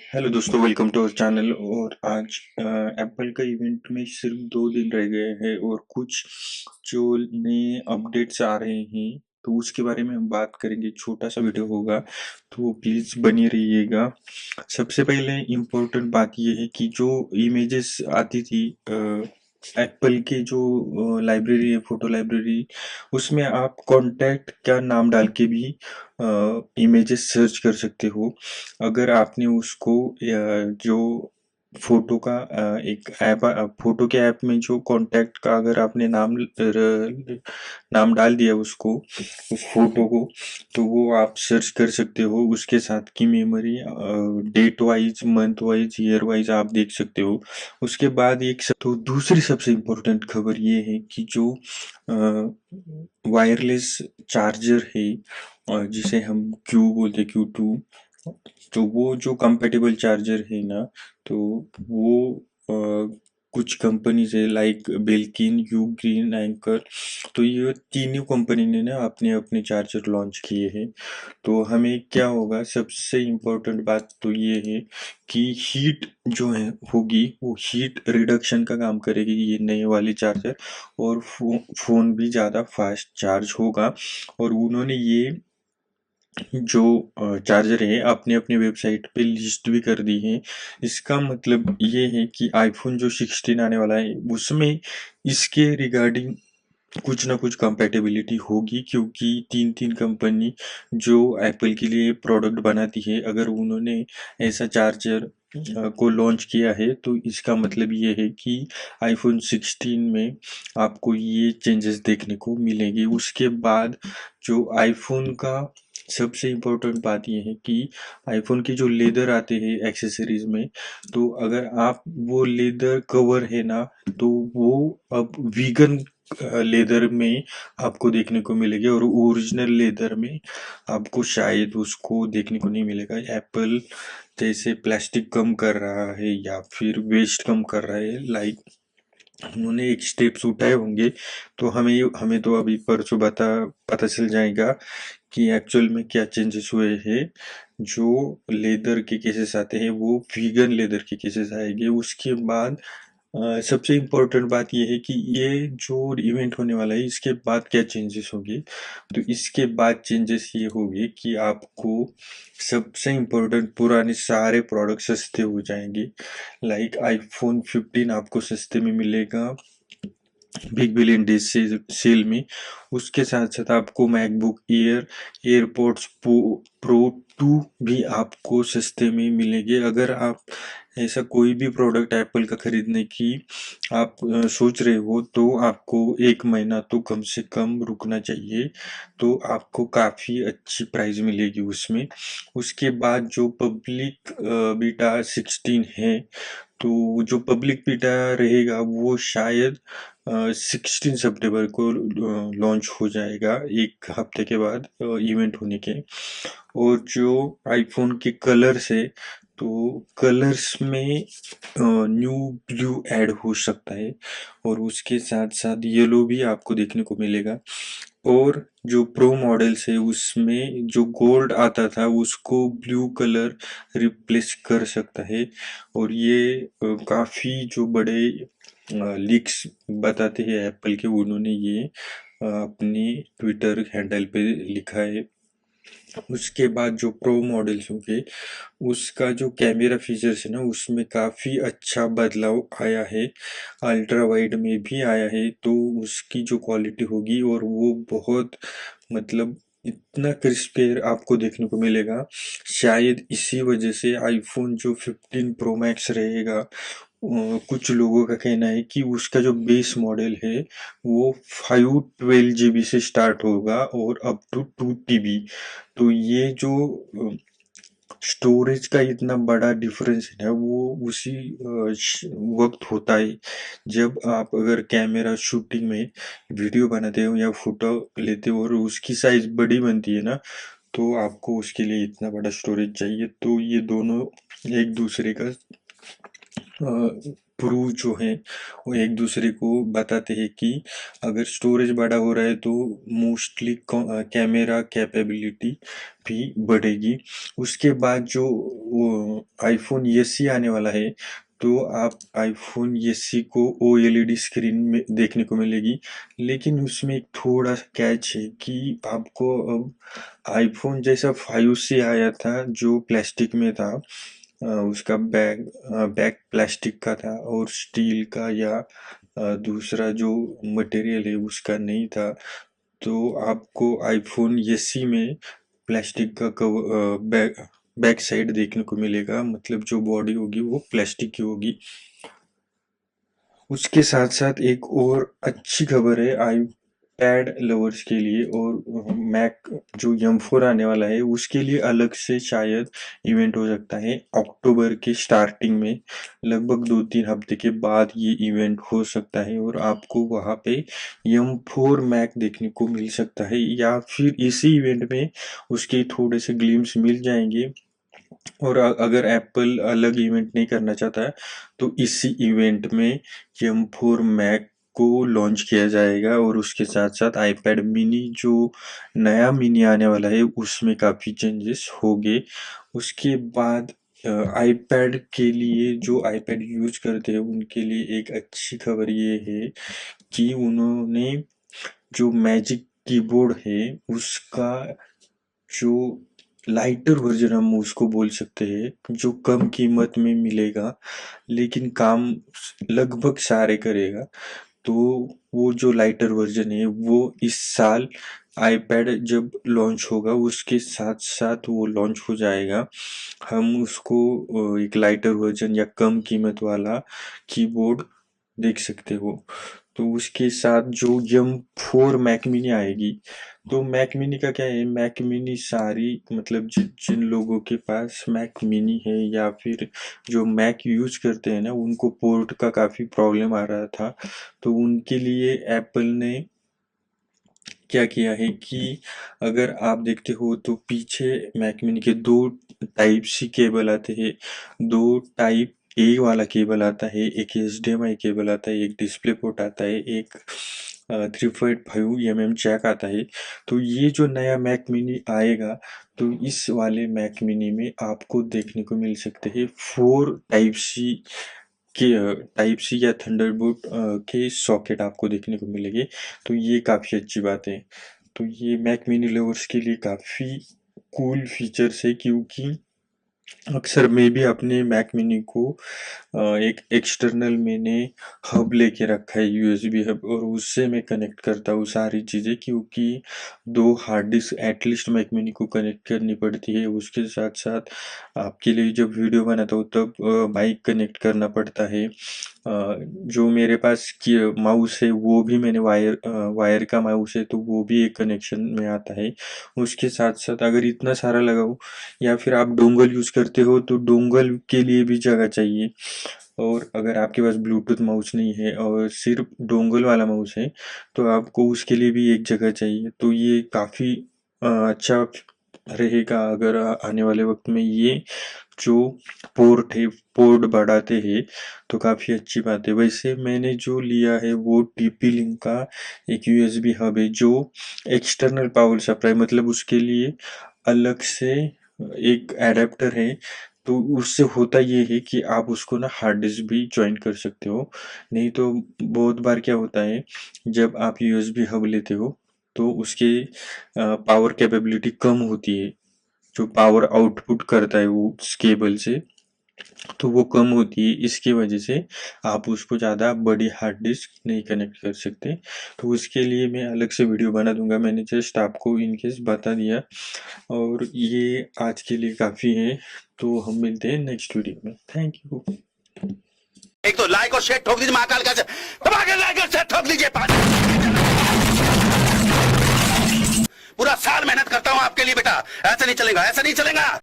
Hello दोस्तों, welcome to our channel. और आज एप्पल का इवेंट में सिर्फ 2 दिन रह गए हैं और कुछ जो नए अपडेट्स आ रहे हैं तो उसके बारे में हम बात करेंगे। छोटा सा वीडियो होगा तो प्लीज बने रहिएगा। सबसे पहले इम्पोर्टेंट बात ये है कि जो इमेजेस आती थी एप्पल के जो लाइब्रेरी है, फोटो लाइब्रेरी, उसमें आप कॉन्टैक्ट का नाम डाल के भी इमेजेस सर्च कर सकते हो। अगर आपने उसको जो फोटो का एक ऐप, फोटो के ऐप में जो कांटेक्ट का अगर आपने नाम डाल दिया उसको, उस फोटो को, तो वो आप सर्च कर सकते हो। उसके साथ की memory date wise, month wise, year wise आप देख सकते हो। उसके बाद तो दूसरी सबसे इम्पोर्टेंट खबर ये है कि जो वायरलेस चार्जर है, जिसे हम क्यू बोलते, Q2, तो वो जो कंपेटेबल चार्जर है ना, तो वो कुछ कंपनीज है like Belkin, you green, anchor, तो ये तीनों कंपनी ने ना अपने अपने चार्जर लॉन्च किए हैं। तो हमें क्या होगा, सबसे इम्पोर्टेंट बात तो ये है कि हीट जो है होगी, वो हीट रिडक्शन का काम करेगी ये नए वाली चार्जर। और फोन भी ज़्यादा फास्ट चार्ज होगा। और उन्होंने ये जो चार्जर है अपने अपने वेबसाइट पे लिस्ट भी कर दी है। इसका मतलब ये है कि आईफोन जो 16 आने वाला है उसमें इसके रिगार्डिंग कुछ ना कुछ कंपैटिबिलिटी होगी, क्योंकि तीन तीन कंपनी जो एप्पल के लिए प्रोडक्ट बनाती है, अगर उन्होंने ऐसा चार्जर को लॉन्च किया है तो इसका मतलब ये है कि आईफोन 16 में आपको ये चेंजेस देखने को मिलेंगे। उसके बाद जो आईफोन का सबसे इम्पोर्टेंट बात ये है कि आईफोन के जो लेदर आते हैं एक्सेसरीज में, तो अगर आप वो लेदर कवर है ना, तो वो अब वीगन लेदर में आपको देखने को मिलेगी। और ओरिजिनल लेदर में आपको शायद उसको देखने को नहीं मिलेगा। एप्पल जैसे प्लास्टिक कम कर रहा है या फिर वेस्ट कम कर रहा है, लाइक उन्होंने एक स्टेप्स उठाए होंगे। तो हमें हमें तो अभी परसों पता चल जाएगा कि एक्चुअल में क्या चेंजेस हुए हैं। जो लेदर के केसेस आते हैं वो वीगन लेदर के केसेस आएंगे। उसके बाद सबसे इम्पोर्टेंट बात ये है कि ये जो इवेंट होने वाला है इसके बाद क्या चेंजेस होंगे। तो इसके बाद चेंजेस ये होंगे कि आपको सबसे इम्पोर्टेंट पुराने सारे प्रोडक्ट सस्ते हो जाएंगे। लाइक आईफोन 15 आपको सस्ते में मिलेगा बिग बिलियन डेज सेल में। उसके साथ साथ आपको मैकबुक एयर, एयरपोर्ट्स प्रो 2 भी आपको सस्ते में मिलेंगे। अगर आप ऐसा कोई भी प्रोडक्ट एप्पल का खरीदने की आप सोच रहे हो तो आपको 1 महीना तो कम से कम रुकना चाहिए। तो आपको काफ़ी अच्छी प्राइस मिलेगी उसमें। उसके बाद जो पब्लिक बीटा 16 है, तो जो पब्लिक बीटा रहेगा वो शायद 16 सितंबर को लॉन्च हो जाएगा, 1 हफ्ते के बाद इवेंट होने के। और जो आईफोन के कलर्स है, तो कलर्स में न्यू ब्लू ऐड हो सकता है और उसके साथ साथ येलो भी आपको देखने को मिलेगा। और जो प्रो मॉडल्स है उसमें जो गोल्ड आता था उसको ब्लू कलर रिप्लेस कर सकता है। और ये काफी जो बड़े लीक्स बताते हैं एप्पल के, उन्होंने ये अपनी ट्विटर हैंडल पे लिखा है। उसके बाद जो प्रो मॉडल्स होंगे उसका जो कैमरा फीचर्स है ना, उसमें काफ़ी अच्छा बदलाव आया है। अल्ट्रा वाइड में भी आया है, तो उसकी जो क्वालिटी होगी और वो बहुत, मतलब इतना क्रिस्प आपको देखने को मिलेगा। शायद इसी वजह से आईफोन जो 15 प्रो मैक्स रहेगा, कुछ लोगों का कहना है कि उसका जो बेस मॉडल है वो 512 GB से स्टार्ट होगा और अप टू 2 TB। तो ये जो स्टोरेज का इतना बड़ा डिफरेंस है ना, वो उसी वक्त होता है जब आप अगर कैमरा शूटिंग में वीडियो बनाते हो या फोटो लेते हो और उसकी साइज बड़ी बनती है ना, तो आपको उसके लिए इतना बड़ा स्टोरेज चाहिए। तो ये दोनों एक दूसरे का प्रूव जो है वो एक दूसरे को बताते हैं कि अगर स्टोरेज बड़ा हो रहा है तो मोस्टली कैमरा कैपेबिलिटी भी बढ़ेगी। उसके बाद जो वो आईफोन एसई आने वाला है, तो आप आईफोन एसई को ओएलईडी स्क्रीन में देखने को मिलेगी, लेकिन उसमें एक थोड़ा सा कैच है कि आपको अब आईफोन जैसा 5C आया था जो प्लास्टिक में था, उसका बैग प्लास्टिक का था और स्टील का या दूसरा जो मटेरियल है उसका नहीं था। तो आपको आईफोन एसई में प्लास्टिक का बैक साइड देखने को मिलेगा, मतलब जो बॉडी होगी वो प्लास्टिक की होगी। उसके साथ साथ एक और अच्छी खबर है आईपैड लवर्स के लिए, और मैक जो M4 आने वाला है उसके लिए अलग से शायद इवेंट हो सकता है अक्टूबर के स्टार्टिंग में। लगभग 2-3 हफ्ते के बाद ये इवेंट हो सकता है और आपको वहाँ पे M4 मैक देखने को मिल सकता है, या फिर इसी इवेंट में उसके थोड़े से ग्लिम्स मिल जाएंगे। और अगर एप्पल अलग इवेंट नहीं करना चाहता है तो इसी इवेंट में M4 मैक को लॉन्च किया जाएगा, और उसके साथ साथ आईपैड मिनी जो नया मिनी आने वाला है उसमें काफ़ी चेंजेस होंगे। उसके बाद आईपैड के लिए जो आईपैड यूज करते हैं उनके लिए एक अच्छी खबर ये है कि उन्होंने जो मैजिक कीबोर्ड है उसका जो लाइटर वर्जन हम उसको बोल सकते हैं, जो कम कीमत में मिलेगा लेकिन काम लगभग सारे करेगा। तो वो जो लाइटर वर्जन है वो इस साल आईपैड जब लॉन्च होगा उसके साथ साथ वो लॉन्च हो जाएगा। हम उसको एक लाइटर वर्जन या कम कीमत वाला कीबोर्ड देख सकते हो। तो उसके साथ जो M4 मैक मिनी आएगी, तो मैक मिनी का क्या है, मैक मिनी सारी मतलब जिन लोगों के पास मैक मिनी है या फिर जो मैक यूज करते हैं ना उनको पोर्ट का काफ़ी प्रॉब्लम आ रहा था, तो उनके लिए एप्पल ने क्या किया है कि अगर आप देखते हो तो पीछे मैक मिनी के 2 टाइप सी केबल आते हैं, 2 टाइप ए वाला केबल आता है, एक HDMI केबल आता है, एक डिस्प्ले पोर्ट आता है, एक 3.5 mm जैक आता है। तो ये जो नया मैक मिनी आएगा तो इस वाले मैक मिनी में आपको देखने को मिल सकते हैं 4 टाइप सी या थंडरबोल्ट के सॉकेट आपको देखने को मिलेंगे। तो ये काफ़ी अच्छी बात है। तो ये मैक मिनी लवर्स के लिए काफ़ी कूल फीचर्स है, क्योंकि अक्सर मैं भी अपने मैक मिनी को एक एक्सटर्नल मैंने हब लेके रखा है, USB हब, और उससे मैं कनेक्ट करता हूँ सारी चीज़ें, क्योंकि 2 hard disk at least Mac mini को कनेक्ट करनी पड़ती है। उसके साथ साथ आपके लिए जब वीडियो बनाता हूँ तब माइक कनेक्ट करना पड़ता है। जो मेरे पास माउस है वो भी मैंने वायर का माउस है, तो वो भी एक कनेक्शन में आता है। उसके साथ साथ अगर इतना सारा लगाऊं या फिर आप डोंगल यूज करते हो तो डोंगल के लिए भी जगह चाहिए, और अगर आपके पास ब्लूटूथ माउस नहीं है और सिर्फ डोंगल वाला माउस है तो आपको उसके लिए भी एक जगह चाहिए। तो ये काफ़ी अच्छा रहेगा अगर आने वाले वक्त में ये जो पोर्ट है पोर्ट बढ़ाते हैं तो काफ़ी अच्छी बात है। वैसे मैंने जो लिया है वो TP लिंक का एक USB हब है जो एक्सटर्नल पावर सप्लाई, मतलब उसके लिए अलग से एक एडेप्टर है। तो उससे होता ये है कि आप उसको ना हार्ड डिस्क भी ज्वाइन कर सकते हो। नहीं तो बहुत बार क्या होता है, जब आप USB हब लेते हो तो उसके पावर कैपेबिलिटी कम होती है, जो पावर आउटपुट करता है वो उस केबल से, तो वो कम होती है। इसकी वजह से आप उसको ज़्यादा बड़ी हार्ड डिस्क नहीं कनेक्ट कर सकते। तो उसके लिए मैं अलग से वीडियो बना दूंगा, मैंने जस्ट आपको इनकेस बता दिया। और ये आज के लिए काफ़ी है, तो हम मिलते हैं नेक्स्ट वीडियो में। Thank you. एक तो लाइक और शेयर ठोक दीजिए, महाकाल का दबा के लाइक और शेयर ठोक दीजिए। पूरा साल मेहनत करता हूं आपके लिए बेटा, ऐसा नहीं चलेगा, ऐसा नहीं चलेगा।